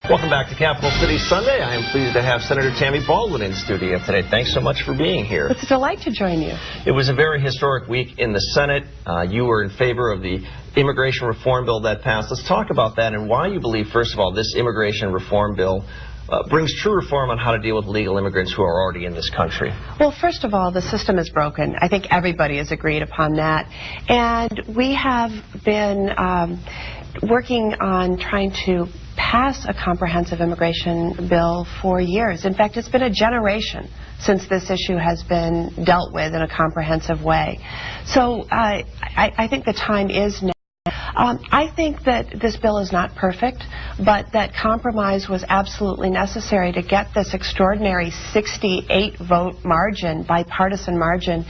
Welcome back to Capital City Sunday. I am pleased to have Senator Tammy Baldwin in studio today. Thanks so much for being here. It's a delight to join you. It was a very historic week in the Senate. You were in favor of the immigration reform bill that passed. Let's talk about that and why you believe, first of all, this immigration reform bill brings true reform on how to deal with legal immigrants who are already in this country. Well, first of all, the system is broken. I think everybody has agreed upon that. And we have been working on trying to pass a comprehensive immigration bill for years. In fact, it's been a generation since this issue has been dealt with in a comprehensive way. So I think the time is now. I think that this bill is not perfect, but that compromise was absolutely necessary to get this extraordinary 68-vote margin, bipartisan margin,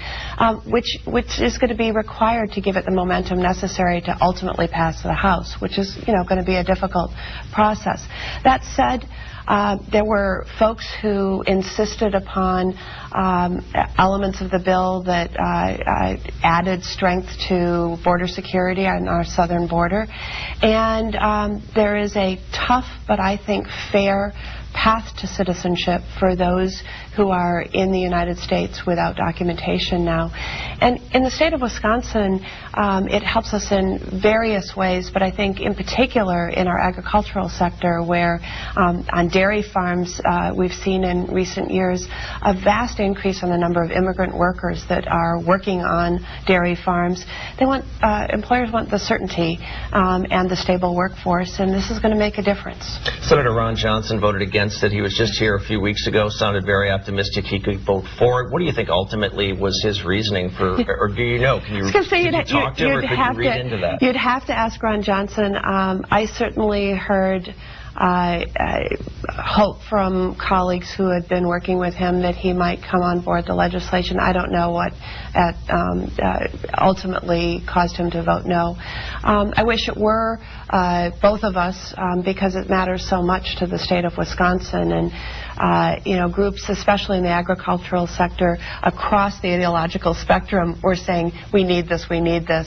which is going to be required to give it the momentum necessary to ultimately pass the House, which is, going to be a difficult process. That said, there were folks who insisted upon elements of the bill that added strength to border security on our southern border. And there is a tough, but I think fair, path to citizenship for those who are in the United States without documentation now. And in the state of Wisconsin, it helps us in various ways, but I think in particular in our agricultural sector where on dairy farms we've seen in recent years a vast increase in the number of immigrant workers that are working on dairy farms. Employers want the certainty and the stable workforce, and this is going to make a difference. Senator Ron Johnson voted against it. He was just here a few weeks ago, sounded very optimistic he could vote for it. What do you think ultimately was his reasoning for, or do you know? Can you talk to him, or could you read into that? You'd have to ask Ron Johnson. I certainly heard hope from colleagues who had been working with him that he might come on board the legislation. I don't know what ultimately caused him to vote no. I wish it were both of us because it matters so much to the state of Wisconsin, and groups, especially in the agricultural sector, across the ideological spectrum, were saying we need this,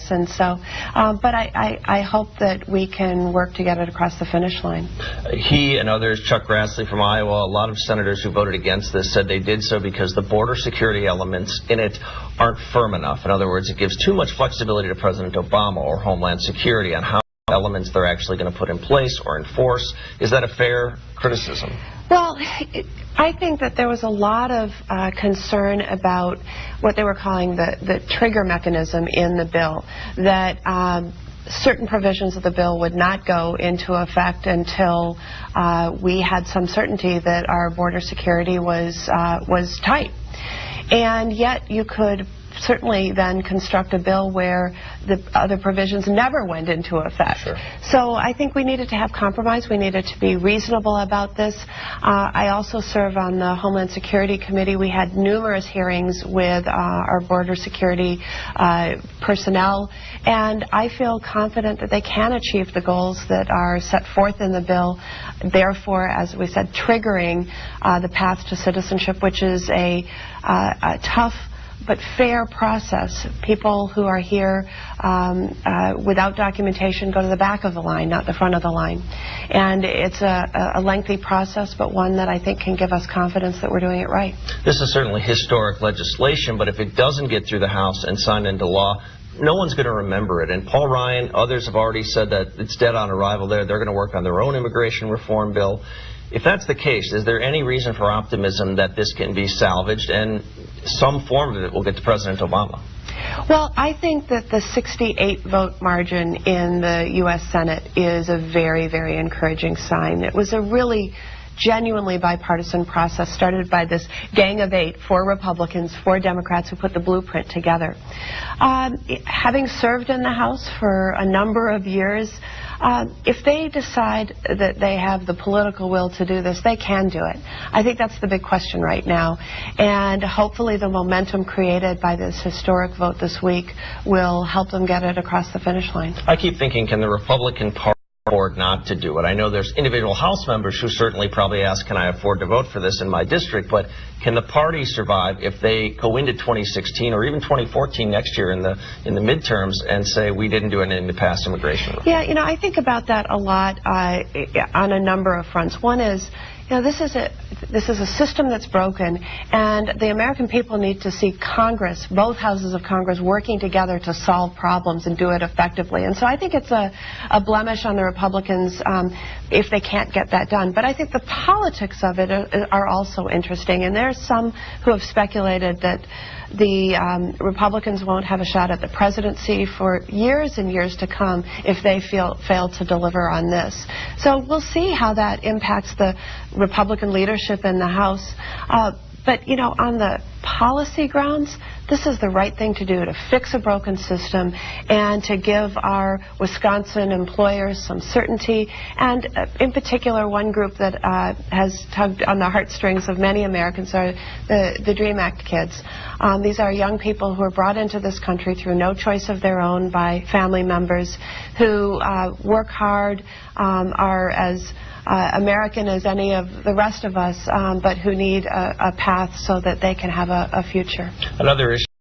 and so. But I hope that we can work to get it across the finish line. He and others, Chuck Grassley from Iowa, a lot of senators who voted against this said they did so because the border security elements in it aren't firm enough. In other words, it gives too much flexibility to President Obama or Homeland Security on how elements they're actually going to put in place or enforce. Is that a fair criticism? Well, I think that there was a lot of concern about what they were calling the trigger mechanism in the bill, that certain provisions of the bill would not go into effect until we had some certainty that our border security was tight. And yet you could certainly then construct a bill where the other provisions never went into effect. Sure. So I think we needed to have compromise. We needed to be reasonable about this. I also serve on the Homeland Security Committee. We had numerous hearings with our border security personnel, and I feel confident that they can achieve the goals that are set forth in the bill, therefore, as we said, triggering the path to citizenship, which is a tough but fair process. People who are here without documentation go to the back of the line, not the front of the line. And it's a lengthy process, but one that I think can give us confidence that we're doing it right. This is certainly historic legislation, but if it doesn't get through the House and signed into law, no one's going to remember it. And Paul Ryan, others have already said that it's dead on arrival there. They're going to work on their own immigration reform bill. If that's the case, is there any reason for optimism that this can be salvaged and some form of it will get to President Obama? Well, I think that the 68-vote margin in the U.S. Senate is a very, very encouraging sign. It was a really genuinely bipartisan process started by this gang of 8, 4 Republicans, 4 Democrats who put the blueprint together. Having served in the House for a number of years, if they decide that they have the political will to do this, they can do it. I think that's the big question right now. And hopefully the momentum created by this historic vote this week will help them get it across the finish line. I keep thinking, can the Republican Party afford not to do it. I know there's individual House members who certainly probably ask, can I afford to vote for this in my district? But can the party survive if they go into 2016 or even 2014 next year in the midterms and say we didn't do anything to pass immigration reform? Yeah, I think about that a lot on a number of fronts. One is, this is a system that's broken, and the American people need to see Congress, both houses of Congress, working together to solve problems and do it effectively. And so I think it's a blemish on the Republicans if they can't get that done. But I think the politics of it are also interesting, and there's some who have speculated that the Republicans won't have a shot at the presidency for years and years to come if they fail to deliver on this. So we'll see how that impacts the Republican leadership in the House. But, on the policy grounds, this is the right thing to do to fix a broken system and to give our Wisconsin employers some certainty. And in particular, one group that has tugged on the heartstrings of many Americans are the DREAM Act kids. These are young people who are brought into this country through no choice of their own by family members who work hard, are as American as any of the rest of us, but who need a path so that they can have a future. Another issue